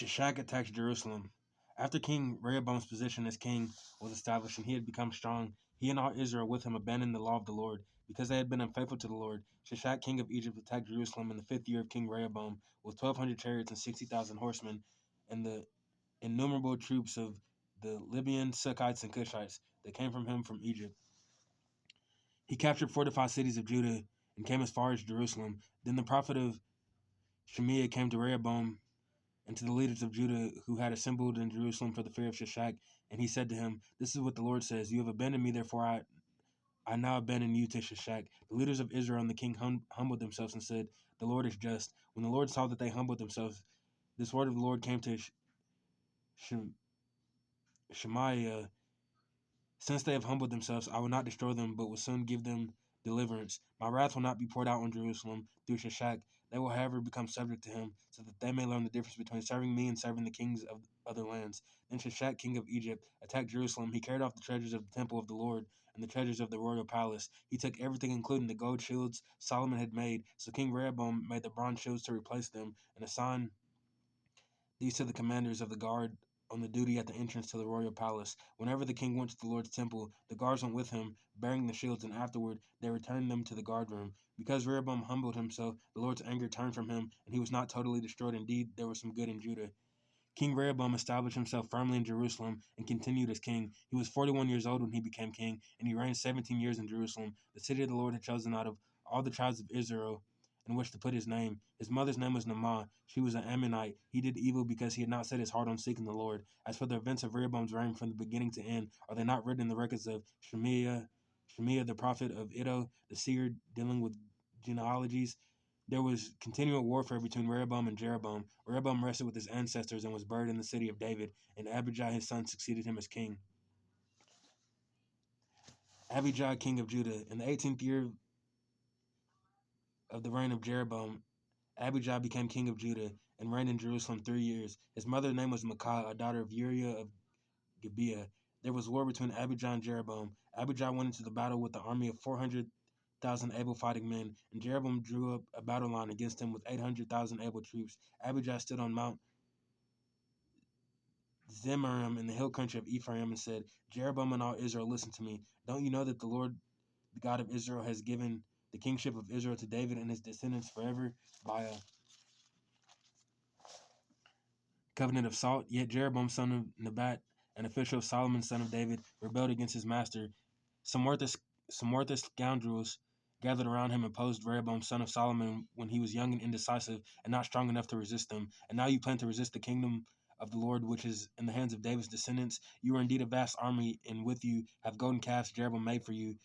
Shishak attacks Jerusalem. After King Rehoboam's position as king was established and he had become strong, he and all Israel with him abandoned the law of the Lord. Because they had been unfaithful to the Lord, Shishak, king of Egypt, attacked Jerusalem in the 5th year of King Rehoboam with 1,200 chariots and 60,000 horsemen and the innumerable troops of the Libyan, Sukkites, and Cushites that came from him from Egypt. He captured fortified cities of Judah and came as far as Jerusalem. Then the prophet of Shemiah came to Rehoboam and to the leaders of Judah who had assembled in Jerusalem for the fear of Shishak, and he said to him, "This is what the Lord says: You have abandoned me, therefore I now abandon you to Shishak." The leaders of Israel and the king humbled themselves and said, "The Lord is just." When the Lord saw that they humbled themselves, this word of the Lord came to Shemaiah: "Since they have humbled themselves, I will not destroy them, but will soon give them deliverance. My wrath will not be poured out on Jerusalem through Shishak. They will, however, become subject to him, so that they may learn the difference between serving me and serving the kings of other lands." Then Shishak, king of Egypt, attacked Jerusalem. He carried off the treasures of the temple of the Lord and the treasures of the royal palace. He took everything, including the gold shields Solomon had made. So King Rehoboam made the bronze shields to replace them and assigned these to the commanders of the guard on the duty at the entrance to the royal palace. Whenever the king went to the Lord's temple, the guards went with him, bearing the shields, and afterward they returned them to the guard room. Because Rehoboam humbled himself, the Lord's anger turned from him, and he was not totally destroyed. Indeed, there was some good in Judah. King Rehoboam established himself firmly in Jerusalem and continued as king. He was 41 years old when he became king, and he reigned 17 years in Jerusalem, the city of the Lord had chosen out of all the tribes of Israel in which to put his name. His mother's name was Naamah. She was an Ammonite. He did evil because he had not set his heart on seeking the Lord. As for the events of Rehoboam's reign from the beginning to end, are they not written in the records of Shemiah the prophet, of Iddo, the seer, dealing with genealogies? There was continual warfare between Rehoboam and Jeroboam. Rehoboam rested with his ancestors and was buried in the city of David, and Abijah his son succeeded him as king. Abijah, king of Judah. In the 18th year of the reign of Jeroboam, Abijah became king of Judah and reigned in Jerusalem 3 years. His mother's name was Maacah, a daughter of Uriah of Gibeah. There was war between Abijah and Jeroboam. Abijah went into the battle with the army of 400,000 able fighting men, and Jeroboam drew up a battle line against him with 800,000 able troops. Abijah stood on Mount Zemaraim in the hill country of Ephraim and said, "Jeroboam and all Israel, listen to me. Don't you know that the Lord, the God of Israel, has given the kingship of Israel to David and his descendants forever by a covenant of salt?" Yet Jeroboam, son of Nebat, an official of Solomon, son of David, rebelled against his master. Some worthless scoundrels gathered around him and opposed Rehoboam, son of Solomon, when he was young and indecisive and not strong enough to resist them. And now you plan to resist the kingdom of the Lord, which is in the hands of David's descendants. You are indeed a vast army, and with you have golden calves Jeroboam made for you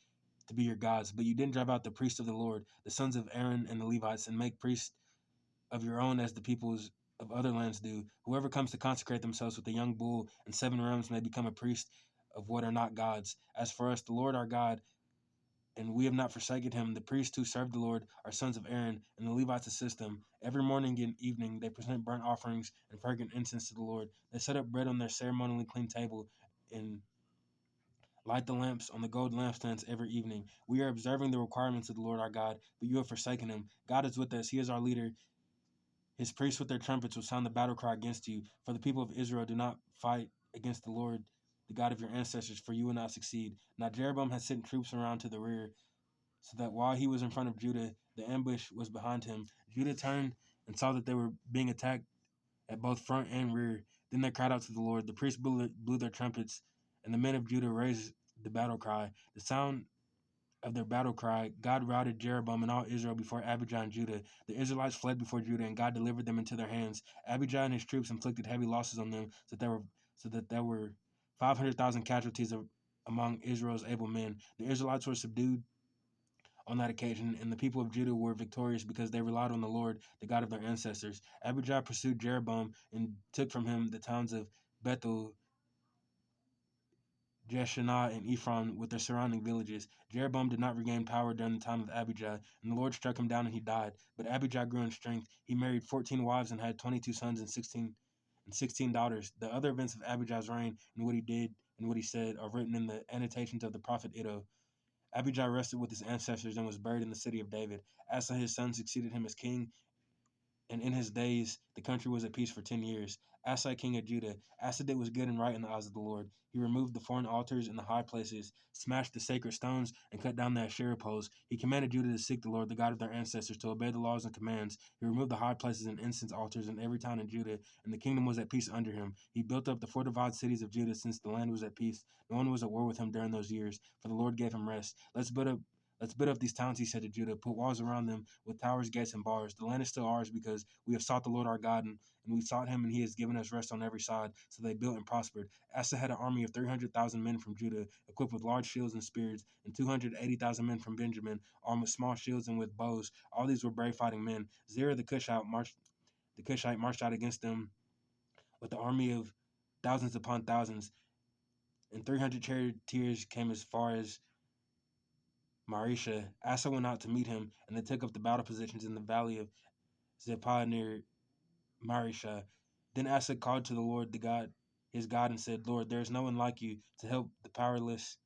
to be your gods. But you didn't drive out the priests of the Lord, the sons of Aaron and the Levites, and make priests of your own as the peoples of other lands do. Whoever comes to consecrate themselves with a young bull and 7 rams may become a priest of what are not gods. As for us, the Lord our God, and we have not forsaken him. The priests who serve the Lord are sons of Aaron, and the Levites assist them. Every morning and evening they present burnt offerings and fragrant incense to the Lord. They set up bread on their ceremonially clean table and light the lamps on the gold lampstands every evening. We are observing the requirements of the Lord our God, but you have forsaken him. God is with us. He is our leader. His priests with their trumpets will sound the battle cry against you. For the people of Israel do not fight against the Lord, the God of your ancestors, for you will not succeed. Now Jeroboam had sent troops around to the rear, so that while he was in front of Judah, the ambush was behind him. Judah turned and saw that they were being attacked at both front and rear. Then they cried out to the Lord. The priests blew their trumpets, and the men of Judah raised the battle cry. The sound of their battle cry, God routed Jeroboam and all Israel before Abijah and Judah. The Israelites fled before Judah, and God delivered them into their hands. Abijah and his troops inflicted heavy losses on them, so that there were 500,000 casualties among Israel's able men. The Israelites were subdued on that occasion, and the people of Judah were victorious because they relied on the Lord, the God of their ancestors. Abijah pursued Jeroboam and took from him the towns of Bethel, Jeshanah, and Ephron with their surrounding villages. Jeroboam did not regain power during the time of Abijah, and the Lord struck him down and he died. But Abijah grew in strength. He married 14 wives and had 22 sons and 16 daughters. The other events of Abijah's reign and what he did and what he said are written in the annotations of the prophet Iddo. Abijah rested with his ancestors and was buried in the city of David. Asa his son succeeded him as king, and in his days the country was at peace for 10 years. Asa, king of Judah, Asa did was good and right in the eyes of the Lord. He removed the foreign altars in the high places, smashed the sacred stones, and cut down the Asherah poles. He commanded Judah to seek the Lord, the God of their ancestors, to obey the laws and commands. He removed the high places and incense altars in every town in Judah, and the kingdom was at peace under him. He built up the fortified cities of Judah since the land was at peace. No one was at war with him during those years, for the Lord gave him rest. Let's build up these towns, he said to Judah, put walls around them with towers, gates, and bars. The land is still ours because we have sought the Lord our God, and we sought him, and he has given us rest on every side. So they built and prospered. Asa had an army of 300,000 men from Judah, equipped with large shields and spears, and 280,000 men from Benjamin, armed with small shields and with bows. All these were brave fighting men. Zerah the Cushite marched out against them with an army of thousands upon thousands, and 300 charioteers came as far as Marisha. Asa went out to meet him, and they took up the battle positions in the valley of Zepah near Marisha. Then Asa called to the Lord, his God, and said, Lord, there is no one like you to help the powerless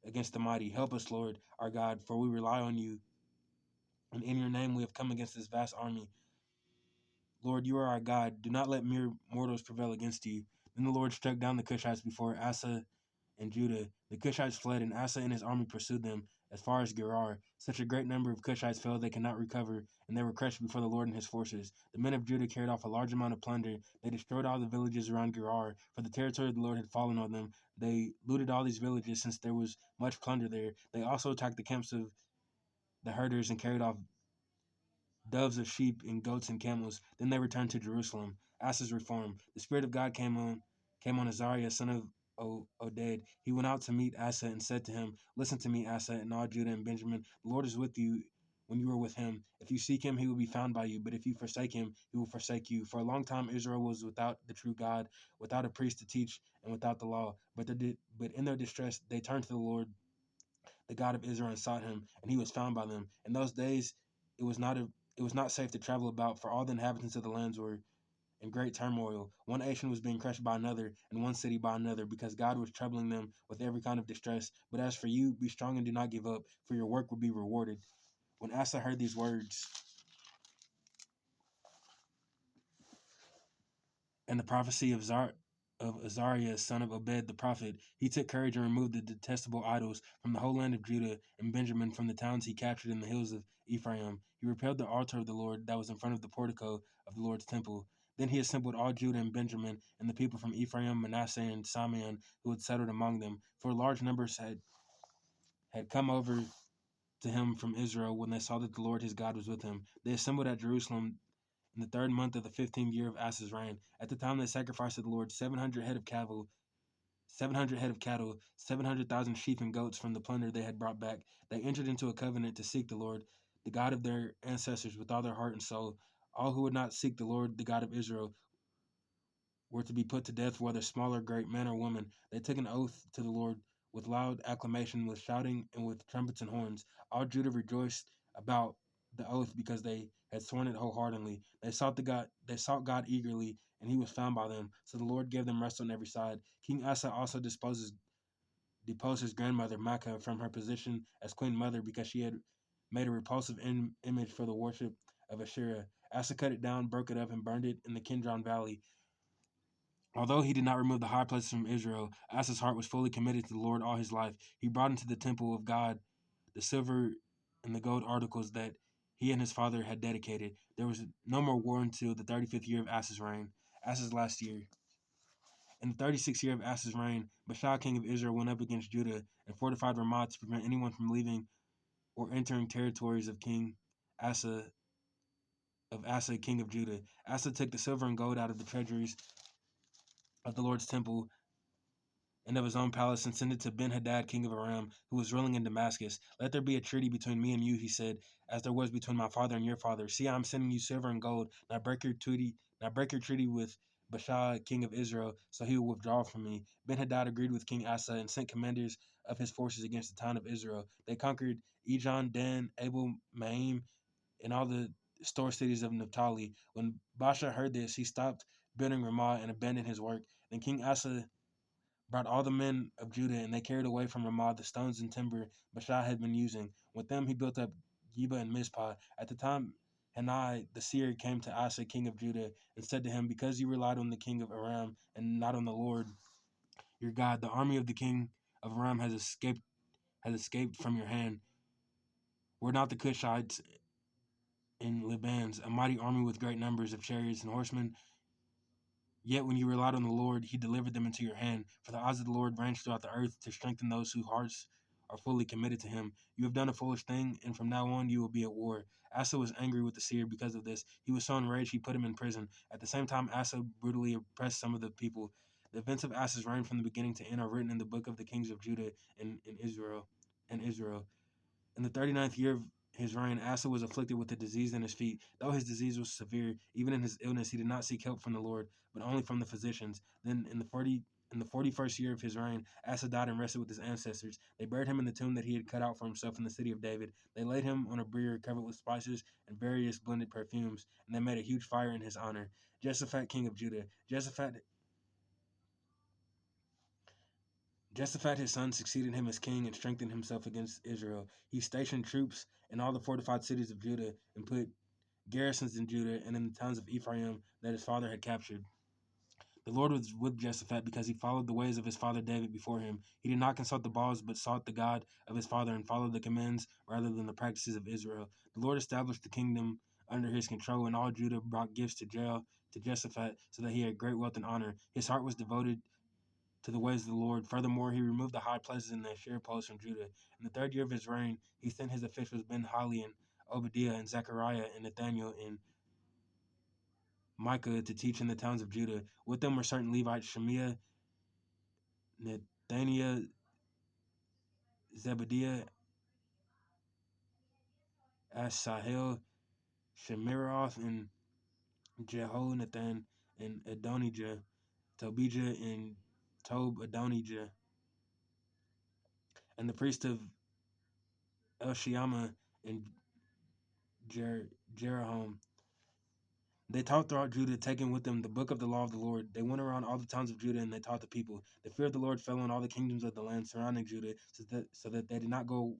against the mighty. Help us, Lord, our God, for we rely on you, and in your name we have come against this vast army. Lord, you are our God. Do not let mere mortals prevail against you. Then the Lord struck down the Cushites before Asa and Judah. The Cushites fled, and Asa and his army pursued them as far as Gerar. Such a great number of Cushites fell they could not recover, and they were crushed before the Lord and his forces. The men of Judah carried off a large amount of plunder. They destroyed all the villages around Gerar, for the territory of the Lord had fallen on them. They looted all these villages, since there was much plunder there. They also attacked the camps of the herders and carried off doves of sheep and goats and camels. Then they returned to Jerusalem. Asa's reform. The Spirit of God came on Azariah, son of Oded. He went out to meet Asa and said to him, Listen to me, Asa, and all Judah and Benjamin. The Lord is with you when you are with him. If you seek him, he will be found by you. But if you forsake him, he will forsake you. For a long time Israel was without the true God, without a priest to teach, and without the law. But in their distress they turned to the Lord, the God of Israel, and sought him, and he was found by them. In those days it was not a, it was not safe to travel about, for all the inhabitants of the lands were in great turmoil. One nation was being crushed by another, and one city by another, because God was troubling them with every kind of distress. But as for you, be strong and do not give up, for your work will be rewarded. When Asa heard these words and the prophecy of Azariah, son of Obed the prophet, he took courage and removed the detestable idols from the whole land of Judah and Benjamin, from the towns he captured in the hills of Ephraim. He repaired the altar of the Lord that was in front of the portico of the Lord's temple. Then he assembled all Judah and Benjamin and the people from Ephraim, Manasseh, and Simeon who had settled among them, for large numbers had come over to him from Israel when they saw that the Lord his God was with him. They assembled at Jerusalem in the third month of the 15th year of Asa's reign. At the time they sacrificed to the Lord 700 head of cattle, 700,000 sheep and goats from the plunder they had brought back. They entered into a covenant to seek the Lord, the God of their ancestors, with all their heart and soul. All who would not seek the Lord, the God of Israel, were to be put to death, whether small or great, man or woman. They took an oath to the Lord with loud acclamation, with shouting, and with trumpets and horns. All Judah rejoiced about the oath because they had sworn it wholeheartedly. They sought God eagerly, and he was found by them. So the Lord gave them rest on every side. King Asa also deposed his grandmother Maacah from her position as queen mother because she had made a repulsive image for the worship of Asherah. Asa cut it down, broke it up, and burned it in the Kidron Valley. Although he did not remove the high places from Israel, Asa's heart was fully committed to the Lord all his life. He brought into the temple of God the silver and the gold articles that he and his father had dedicated. There was no more war until the 35th year of Asa's reign, Asa's last year. In the 36th year of Asa's reign, Baasha, king of Israel, went up against Judah and fortified Ramah to prevent anyone from leaving or entering territories of Asa, Asa, king of Judah. Asa took the silver and gold out of the treasuries of the Lord's temple and of his own palace, and sent it to Ben-Hadad, king of Aram, who was ruling in Damascus. Let there be a treaty between me and you, he said, as there was between my father and your father. See, I am sending you silver and gold. Now break your treaty with Baasha, king of Israel, so he will withdraw from me. Ben-Hadad agreed with King Asa and sent commanders of his forces against the town of Israel. They conquered Ijon, Dan, Abel, Maim, and all the store cities of Naphtali. When Baasha heard this, he stopped building Ramah and abandoned his work. Then King Asa brought all the men of Judah, and they carried away from Ramah the stones and timber Baasha had been using. With them he built up Geba and Mizpah. At the time Hanai the seer came to Asa, king of Judah, and said to him, because you relied on the king of Aram and not on the Lord your God, the army of the king of Aram has escaped from your hand. Were not the Cushites in Libans a mighty army with great numbers of chariots and horsemen? Yet when you relied on the Lord, he delivered them into your hand. For the eyes of the Lord range throughout the earth to strengthen those whose hearts are fully committed to him. You have done a foolish thing, and from now on you will be at war. Asa was angry with the seer because of this. He was so enraged he put him in prison. At the same time, Asa brutally oppressed some of the people. The events of Asa's reign from the beginning to end are written in the book of the kings of Judah and Israel. And Israel. In the 39th year of his reign, Asa was afflicted with a disease in his feet. Though his disease was severe, even in his illness, he did not seek help from the Lord, but only from the physicians. Then, in the 41st year of his reign, Asa died and rested with his ancestors. They buried him in the tomb that he had cut out for himself in the city of David. They laid him on a bier covered with spices and various blended perfumes, and they made a huge fire in his honor. Jehoshaphat, king of Judah. Jehoshaphat, his son, succeeded him as king and strengthened himself against Israel. He stationed troops in all the fortified cities of Judah and put garrisons in Judah and in the towns of Ephraim that his father had captured. The Lord was with Jehoshaphat because he followed the ways of his father David before him. He did not consult the Baals, but sought the God of his father and followed the commands rather than the practices of Israel. The Lord established the kingdom under his control, and all Judah brought gifts to Jehoshaphat, so that he had great wealth and honor. His heart was devoted to the ways of the Lord. Furthermore, he removed the high places and the Asherah poles from Judah. In the 3rd year of his reign, he sent his officials Ben-Hali and Obadiah and Zechariah and Nathaniel and Micah to teach in the towns of Judah. With them were certain Levites, Shemiah, Nethaniah, Zebediah, Asahel, Shemiroth, and Jehonathan, and Adonijah, Tobijah, and Tob-Adonijah, and the priest of Elshama and Jeroham. They taught throughout Judah, taking with them the book of the law of the Lord. They went around all the towns of Judah, and they taught the people. The fear of the Lord fell on all the kingdoms of the land surrounding Judah, so that they did not go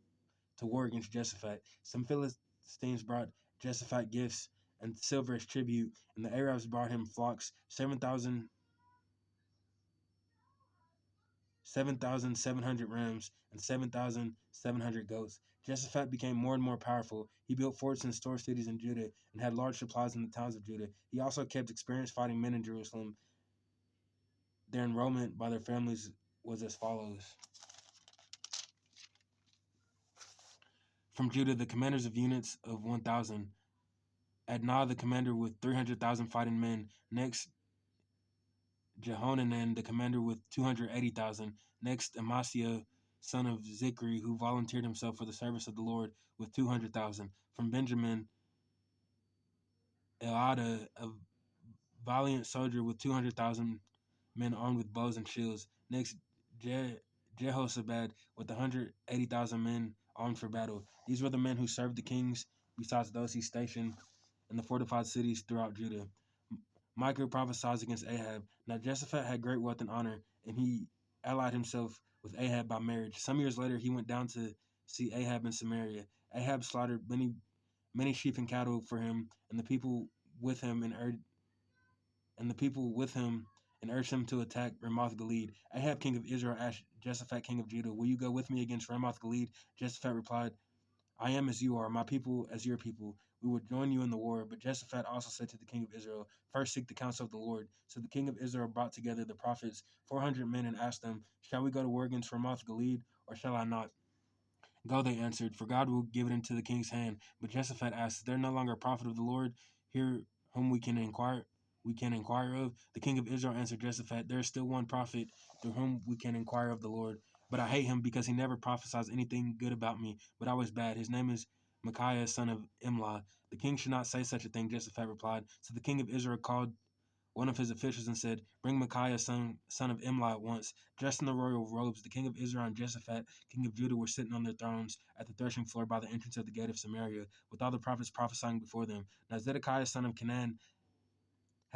to war against Jehoshaphat. Some Philistines brought Jehoshaphat gifts and silver as tribute, and the Arabs brought him flocks, 7,700 rams, and 7,700 goats. Jehoshaphat became more and more powerful. He built forts and store cities in Judah and had large supplies in the towns of Judah. He also kept experienced fighting men in Jerusalem. Their enrollment by their families was as follows. From Judah, the commanders of units of 1,000. Adnah, the commander with 300,000 fighting men. Next, Jehonanan, the commander with 280,000. Next, Amasiah, son of Zikri, who volunteered himself for the service of the Lord with 200,000. From Benjamin, Eliada, a valiant soldier with 200,000 men armed with bows and shields. Next, Jehoshaphat with 180,000 men armed for battle. These were the men who served the kings, besides those he stationed in the fortified cities throughout Judah. Micah prophesied against Ahab. Now Jehoshaphat had great wealth and honor, and he allied himself with Ahab by marriage. Some years later, he went down to see Ahab in Samaria. Ahab slaughtered many sheep and cattle for him, and the people with him and urged him to attack Ramoth Gilead. Ahab, king of Israel, asked Jehoshaphat, king of Judah, "Will you go with me against Ramoth Gilead?" Jehoshaphat replied, "I am as you are, my people as your people. We will join you in the war." But Jehoshaphat also said to the king of Israel, "First seek the counsel of the Lord." So the king of Israel brought together the prophets, 400 men, and asked them, "Shall we go to war against Ramoth Gilead, or shall I not?" "Go," they answered, "for God will give it into the king's hand." But Jehoshaphat asked, "Is there no longer a prophet of the Lord here whom we can inquire of?" The king of Israel answered Jehoshaphat, "There is still one prophet through whom we can inquire of the Lord. But I hate him because he never prophesies anything good about me, but always bad. His name is Micaiah, son of Imlah." "The king should not say such a thing," Jehoshaphat replied. So the king of Israel called one of his officials and said, "Bring Micaiah, son of Imlah, at once." Dressed in the royal robes, the king of Israel and Jehoshaphat, king of Judah, were sitting on their thrones at the threshing floor by the entrance of the gate of Samaria, with all the prophets prophesying before them. Now Zedekiah, son of Canaan,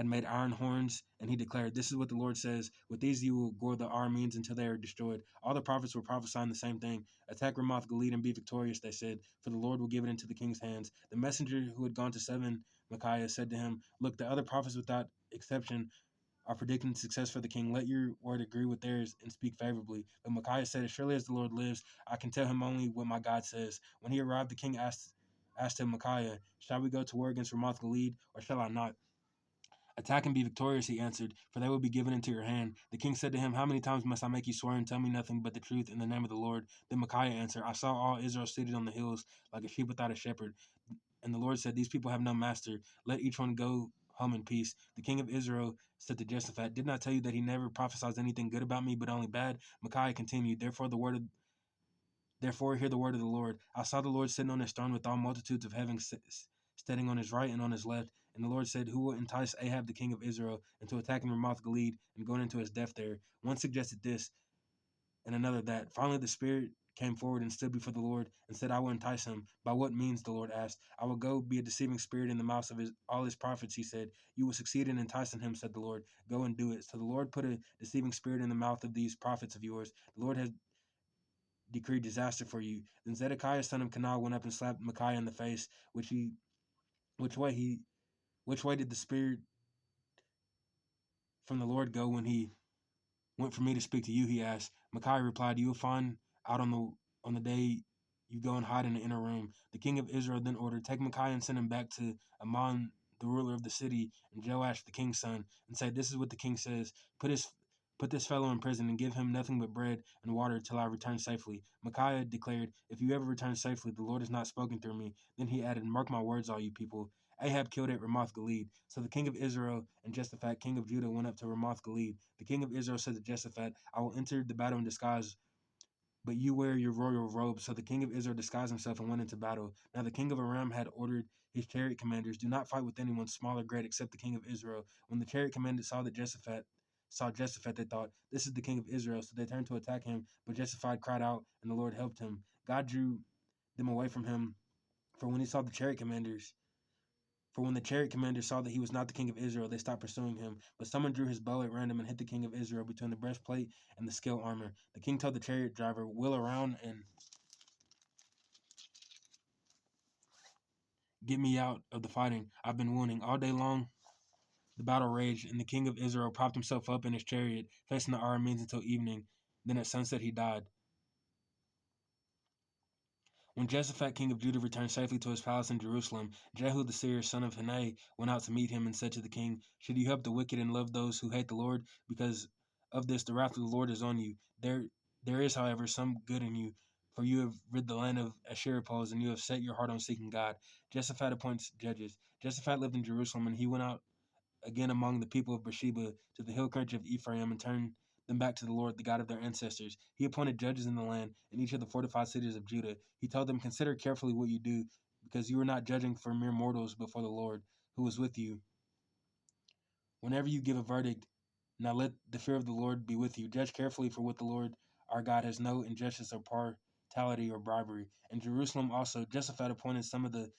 had made iron horns, and he declared, "This is what the Lord says: With these you will gore the Arameans until they are destroyed." All the prophets were prophesying the same thing. "Attack Ramoth Gilead and be victorious," they said, "for the Lord will give it into the king's hands." The messenger who had gone to summon Micaiah said to him, "Look, the other prophets without exception are predicting success for the king. Let your word agree with theirs and speak favorably." But Micaiah said, "As surely as the Lord lives, I can tell him only what my God says." When he arrived, the king asked him, "Micaiah, shall we go to war against Ramoth Gilead, or shall I not?" "Attack and be victorious," he answered, "for they will be given into your hand." The king said to him, "How many times must I make you swear and tell me nothing but the truth in the name of the Lord?" Then Micaiah answered, "I saw all Israel seated on the hills like a sheep without a shepherd. And the Lord said, These people have no master. Let each one go home in peace." The king of Israel said to Jehoshaphat, "Didn't I tell you that he never prophesies anything good about me, but only bad?" Micaiah continued, Therefore hear the word of the Lord. I saw the Lord sitting on his throne with all multitudes of heaven standing on his right and on his left. And the Lord said, "Who will entice Ahab the king of Israel into attacking Ramoth Gilead and going into his death there?" One suggested this, and another that. Finally, the Spirit came forward and stood before the Lord and said, "I will entice him." "By what means?" the Lord asked. "I will go be a deceiving spirit in the mouths of all his prophets," he said. "You will succeed in enticing him," said the Lord. "Go and do it." So the Lord put a deceiving spirit in the mouth of these prophets of yours. The Lord has decreed disaster for you. Then Zedekiah son of Kenah went up and slapped Micaiah in the face. Which way he, which way did the spirit from the Lord go when he went for me to speak to you?" he asked. Micaiah replied, "You will find out on the day you go and hide in the inner room." The king of Israel then ordered, "Take Micaiah and send him back to Amon, the ruler of the city, and Joash the king's son, and say, This is what the king says: Put this fellow in prison and give him nothing but bread and water till I return safely." Micaiah declared, "If you ever return safely, the Lord has not spoken through me." Then he added, "Mark my words, all you people. Ahab killed at Ramoth Gilead." So the king of Israel and Jehoshaphat, king of Judah, went up to Ramoth Gilead. The king of Israel said to Jehoshaphat, "I will enter the battle in disguise, but you wear your royal robes." So the king of Israel disguised himself and went into battle. Now the king of Aram had ordered his chariot commanders, "Do not fight with anyone, small or great, except the king of Israel." When the chariot commanders saw Jehoshaphat, they thought, "This is the king of Israel." So they turned to attack him, but Jehoshaphat cried out, and the Lord helped him. God drew them away from him, for when he saw the chariot commanders, for when the chariot commander saw that he was not the king of Israel, they stopped pursuing him. But someone drew his bow at random and hit the king of Israel between the breastplate and the scale armor. The king told the chariot driver, "Wheel around and get me out of the fighting. I've been wounding." All day long the battle raged, and the king of Israel propped himself up in his chariot, facing the Arameans until evening. Then at sunset he died. When Jehoshaphat, king of Judah, returned safely to his palace in Jerusalem, Jehu the seer, son of Hanani, went out to meet him and said to the king, "Should you help the wicked and love those who hate the Lord? Because of this, the wrath of the Lord is on you. There is, however, some good in you, for you have rid the land of Asherah poles, and you have set your heart on seeking God." Jehoshaphat appoints judges. Jehoshaphat lived in Jerusalem, and he went out again among the people of Beersheba to the hill country of Ephraim and turned them back to the Lord, the God of their ancestors. He appointed judges in the land in each of the fortified cities of Judah. He told them, "Consider carefully what you do, because you are not judging for mere mortals, but for the Lord, who is with you. Whenever you give a verdict, now let the fear of the Lord be with you. Judge carefully, for with the Lord our God has no injustice or partiality or bribery." In Jerusalem also, Jehoshaphat appointed some of the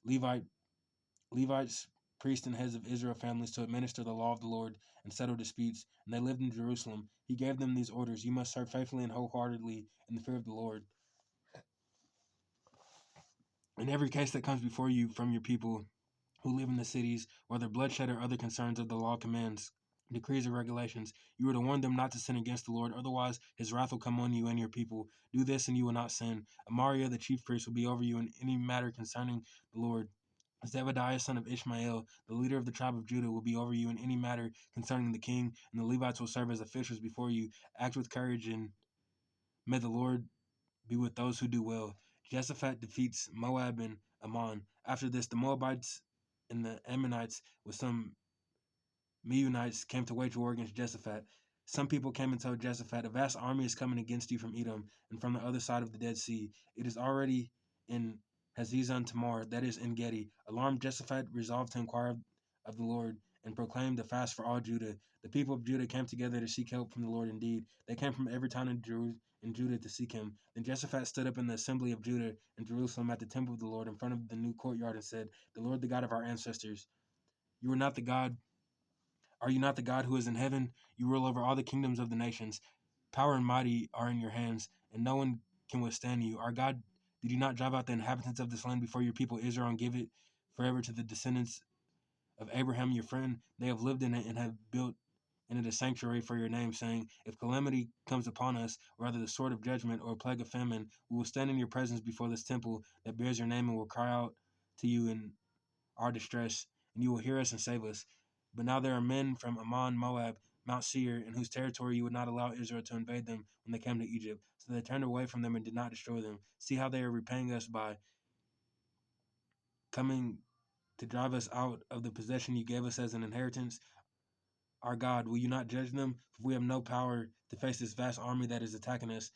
Levite Levites, priests, and heads of Israel families to administer the law of the Lord and settle disputes, and they lived in Jerusalem. He gave them these orders: "You must serve faithfully and wholeheartedly in the fear of the Lord. In every case that comes before you from your people who live in the cities, whether bloodshed or other concerns of the law commands, decrees, or regulations, you are to warn them not to sin against the Lord, otherwise his wrath will come on you and your people. Do this, and you will not sin. Amariah, the chief priest, will be over you in any matter concerning the Lord. Zebediah, son of Ishmael, the leader of the tribe of Judah, will be over you in any matter concerning the king, and the Levites will serve as officials before you. Act with courage, and may the Lord be with those who do well." Jehoshaphat defeats Moab and Ammon. After this, the Moabites and the Ammonites, with some Meunites, came to wage war against Jehoshaphat. Some people came and told Jehoshaphat, "A vast army is coming against you from Edom and from the other side of the Dead Sea. It is already in Hazezon Tamar, that is in Gedi." Alarmed, Jehoshaphat resolved to inquire of the Lord and proclaimed a fast for all Judah. The people of Judah came together to seek help from the Lord. Indeed, they came from every town in Judah to seek him. Then Jehoshaphat stood up in the assembly of Judah in Jerusalem at the temple of the Lord in front of the new courtyard and said, "The Lord, the God of our ancestors, You are not the God. Are you not the God who is in heaven? You rule over all the kingdoms of the nations. Power and mighty are in your hands, and no one can withstand you. Our God, did you not drive out the inhabitants of this land before your people Israel and give it forever to the descendants of Abraham, your friend? They have lived in it and have built in it a sanctuary for your name, saying, if calamity comes upon us, or rather the sword of judgment or a plague of famine, we will stand in your presence before this temple that bears your name and will cry out to you in our distress, and you will hear us and save us. But now there are men from Ammon, Moab, Mount Seir, in whose territory you would not allow Israel to invade them when they came to Egypt. So they turned away from them and did not destroy them. See how they are repaying us by coming to drive us out of the possession you gave us as an inheritance. Our God, will you not judge them? For we have no power to face this vast army that is attacking us.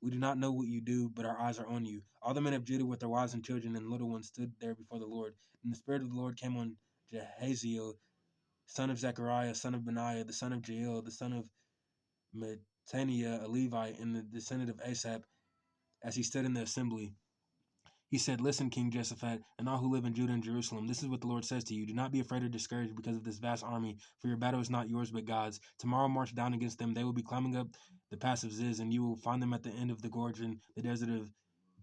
We do not know what you do, but our eyes are on you. All the men of Judah with their wives and children and little ones stood there before the Lord. And the Spirit of the Lord came on Jehaziel, son of Zechariah, son of Benaiah, the son of Jael, the son of Mattaniah, a Levite, and the descendant of Asaph, as he stood in the assembly. He said, listen, King Jehoshaphat, and all who live in Judah and Jerusalem, this is what the Lord says to you. Do not be afraid or discouraged because of this vast army, for your battle is not yours but God's. Tomorrow march down against them. They will be climbing up the pass of Ziz, and you will find them at the end of the gorge in the desert of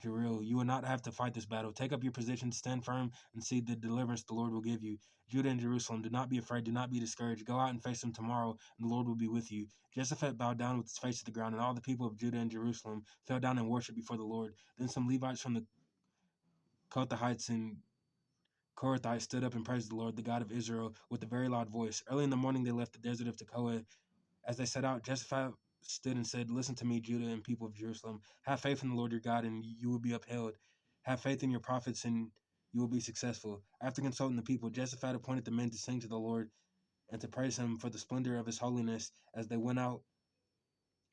Jeril. You will not have to fight this battle. Take up your position, stand firm, and see the deliverance the Lord will give you. Judah and Jerusalem, do not be afraid, do not be discouraged. Go out and face them tomorrow, and the Lord will be with you. Jehoshaphat bowed down with his face to the ground, and all the people of Judah and Jerusalem fell down and worshipped before the Lord. Then some Levites from the Kohathites and Korathites stood up and praised the Lord, the God of Israel, with a very loud voice. Early in the morning they left the desert of Tekoa. As they set out, Jehoshaphat stood and said, listen to me, Judah and people of Jerusalem. Have faith in the Lord your God, and you will be upheld. Have faith in your prophets, and you will be successful. After consulting the people, Jehoshaphat appointed the men to sing to the Lord and to praise him for the splendor of his holiness as they went out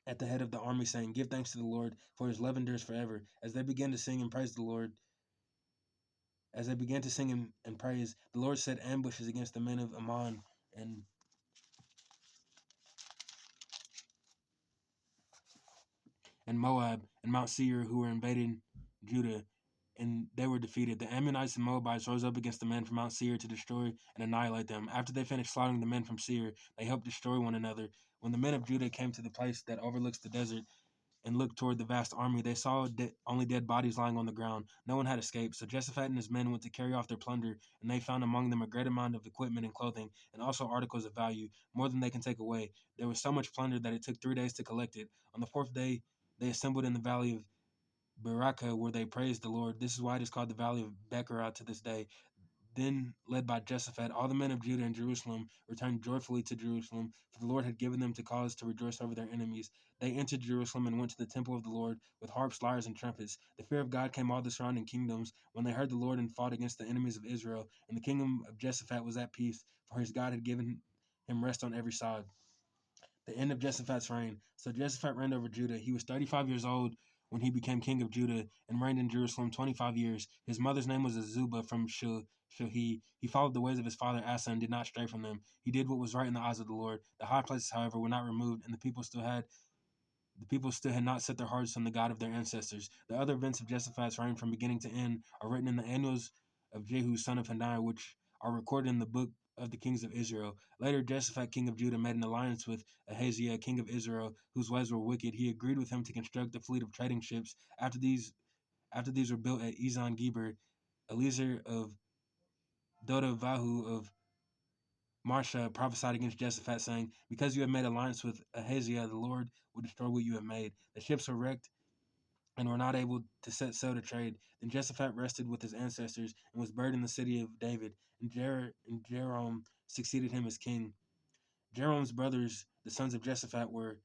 at the head of the army, saying, give thanks to the Lord, for his love endures forever. As they began to sing and praise, the Lord set ambushes against the men of Ammon and Moab and Mount Seir, who were invading Judah, and they were defeated. The Ammonites and Moabites rose up against the men from Mount Seir to destroy and annihilate them. After they finished slaughtering the men from Seir, they helped destroy one another. When the men of Judah came to the place that overlooks the desert and looked toward the vast army, they saw only dead bodies lying on the ground. No one had escaped. So Jehoshaphat and his men went to carry off their plunder, and they found among them a great amount of equipment and clothing, and also articles of value, more than they can take away. There was so much plunder that it took 3 days to collect it. On the fourth day, they assembled in the valley of Berakah, where they praised the Lord. This is why it is called the valley of Becherah to this day. Then, led by Jehoshaphat, all the men of Judah and Jerusalem returned joyfully to Jerusalem, for the Lord had given them to cause to rejoice over their enemies. They entered Jerusalem and went to the temple of the Lord with harps, lyres, and trumpets. The fear of God came all the surrounding kingdoms when they heard the Lord and fought against the enemies of Israel. And the kingdom of Jehoshaphat was at peace, for his God had given him rest on every side. The end of Jehoshaphat's reign. So Jehoshaphat reigned over Judah. He was 35 years old when he became king of Judah and reigned in Jerusalem 25 years. His mother's name was Azubah from Shuhi. He followed the ways of his father Asa and did not stray from them. He did what was right in the eyes of the Lord. The high places, however, were not removed, and the people still had not set their hearts on the God of their ancestors. The other events of Jehoshaphat's reign from beginning to end are written in the annals of Jehu, son of Hananiah, which are recorded in the book of the kings of Israel. Later, Jehoshaphat, king of Judah, made an alliance with Ahaziah, king of Israel, whose ways were wicked. He agreed with him to construct a fleet of trading ships. After these were built at Ezon Geber, Eliezer of Dodavahu of Marsha prophesied against Jehoshaphat, saying, because you have made alliance with Ahaziah, the Lord will destroy what you have made. The ships were wrecked and were not able to set sail to trade. Then Jehoshaphat rested with his ancestors and was buried in the city of David, and Jeroboam succeeded him as king. Jeroboam's brothers, the sons of Jehoshaphat, were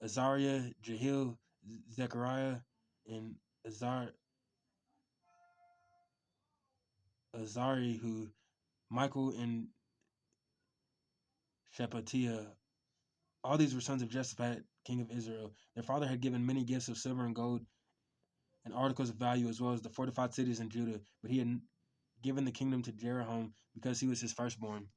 Azariah, Jehiel, Zechariah, and Azarihu, Michael, and Shephatiah. All these were sons of Jehoshaphat, king of Israel. Their father had given many gifts of silver and gold and articles of value, as well as the fortified cities in Judah, but he had given the kingdom to Jeroboam because he was his firstborn.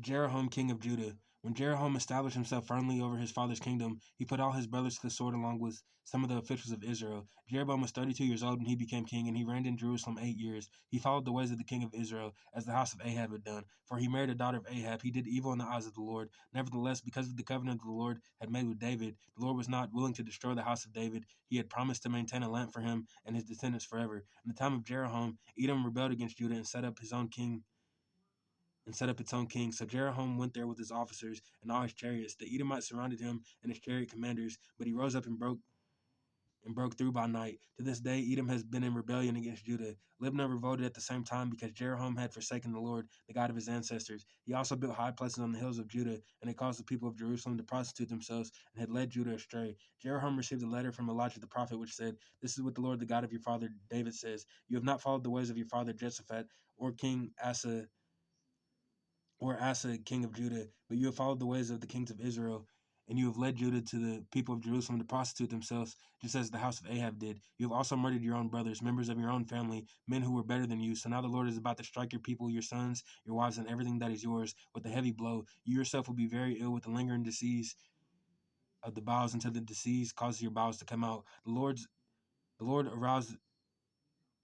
Jeroboam, king of Judah. When Jeroboam established himself firmly over his father's kingdom, he put all his brothers to the sword along with some of the officials of Israel. Jeroboam was 32 years old when he became king, and he reigned in Jerusalem 8 years. He followed the ways of the king of Israel, as the house of Ahab had done. For he married a daughter of Ahab. He did evil in the eyes of the Lord. Nevertheless, because of the covenant the Lord had made with David, the Lord was not willing to destroy the house of David. He had promised to maintain a lamp for him and his descendants forever. In the time of Jeroboam, Edom rebelled against Judah and set up its own king. So Jeroboam went there with his officers and all his chariots. The Edomites surrounded him and his chariot commanders, but he rose up and broke through by night. To this day, Edom has been in rebellion against Judah. Libnah revolted at the same time because Jeroboam had forsaken the Lord, the God of his ancestors. He also built high places on the hills of Judah, and had caused the people of Jerusalem to prostitute themselves and had led Judah astray. Jeroboam received a letter from Elijah the prophet, which said, "This is what the Lord, the God of your father David, says: You have not followed the ways of your father Jehoshaphat or King Asa, king of Judah, but you have followed the ways of the kings of Israel, and you have led Judah to the people of Jerusalem to prostitute themselves, just as the house of Ahab did. You have also murdered your own brothers, members of your own family, men who were better than you. So now the Lord is about to strike your people, your sons, your wives, and everything that is yours with a heavy blow. You yourself will be very ill with the lingering disease of the bowels until the disease causes your bowels to come out. The Lord aroused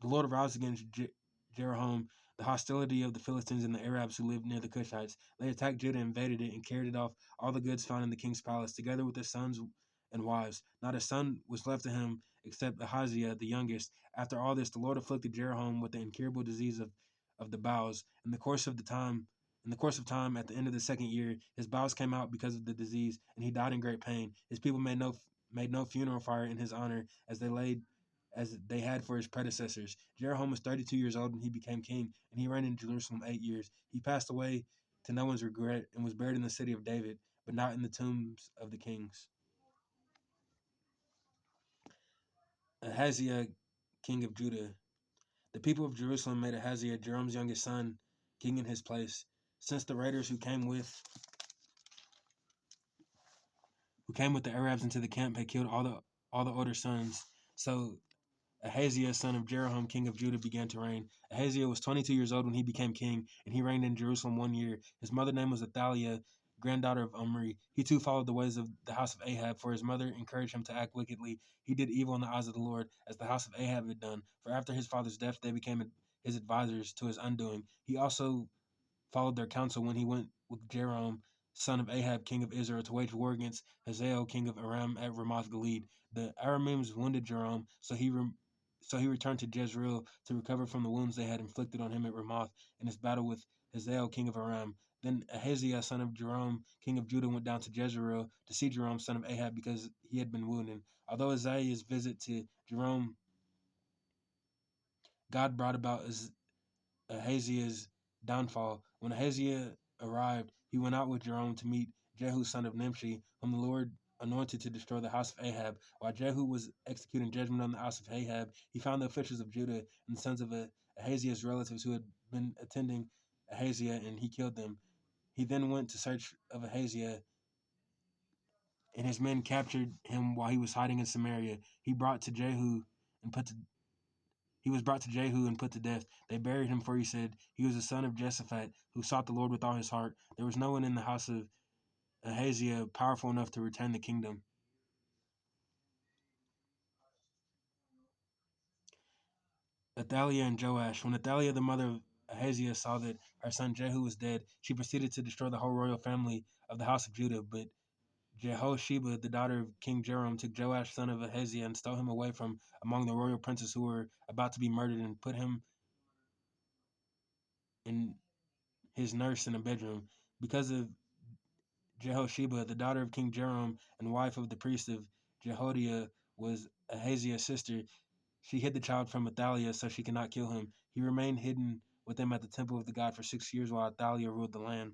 The Lord aroused against Jeroboam the hostility of the Philistines and the Arabs who lived near the Cushites. They attacked Judah, invaded it, and carried off all the goods found in the king's palace, together with his sons and wives. Not a son was left to him except Ahaziah, the youngest. After all this, the Lord afflicted Jeroboam with the incurable disease of the bowels. In the course of time, at the end of the second year, his bowels came out because of the disease, and he died in great pain. His people made no funeral fire in his honor, as they had for his predecessors. Jeroboam was 32 years old when he became king, and he reigned in Jerusalem 8 years. He passed away to no one's regret and was buried in the city of David, but not in the tombs of the kings. Ahaziah, king of Judah. The people of Jerusalem made Ahaziah, Jeroboam's youngest son, king in his place. Since the raiders who came with the Arabs into the camp had killed all the older sons, so Ahaziah, son of Jeroboam, king of Judah, began to reign. Ahaziah was 22 years old when he became king, and he reigned in Jerusalem 1 year. His mother's name was Athaliah, granddaughter of Omri. He too followed the ways of the house of Ahab, for his mother encouraged him to act wickedly. He did evil in the eyes of the Lord, as the house of Ahab had done. For after his father's death, they became his advisors to his undoing. He also followed their counsel when he went with Jeroboam, son of Ahab, king of Israel, to wage war against Hazael, king of Aram, at Ramoth Gilead. The Arameans wounded Jeroboam, so he returned to Jezreel to recover from the wounds they had inflicted on him at Ramoth in his battle with Hazael, king of Aram. Then Ahaziah, son of Jeroboam, king of Judah, went down to Jezreel to see Jeroboam, son of Ahab, because he had been wounded. Although Ahaziah's visit to Jeroboam, God brought about Ahaziah's downfall. When Ahaziah arrived, he went out with Jeroboam to meet Jehu, son of Nimshi, whom the Lord anointed to destroy the house of Ahab. While Jehu was executing judgment on the house of Ahab, he found the officials of Judah and the sons of Ahaziah's relatives who had been attending Ahaziah, and he killed them. He then went to search of Ahaziah, and his men captured him while he was hiding in Samaria. And put to He was brought to Jehu and put to death. They buried him, for he said, he was the son of Jehoshaphat, who sought the Lord with all his heart. There was no one in the house of Ahaziah powerful enough to return the kingdom. Athaliah and Joash. When Athaliah, the mother of Ahaziah, saw that her son Jehu was dead, she proceeded to destroy the whole royal family of the house of Judah. But Jehosheba, the daughter of King Joram, took Joash, son of Ahaziah, and stole him away from among the royal princes who were about to be murdered, and put him and his nurse in a bedroom. Because of Jehosheba, the daughter of King Joram and wife of the priest of Jehoiada, was Ahaziah's sister. She hid the child from Athaliah so she could not kill him. He remained hidden with them at the temple of the god for 6 years while Athaliah ruled the land.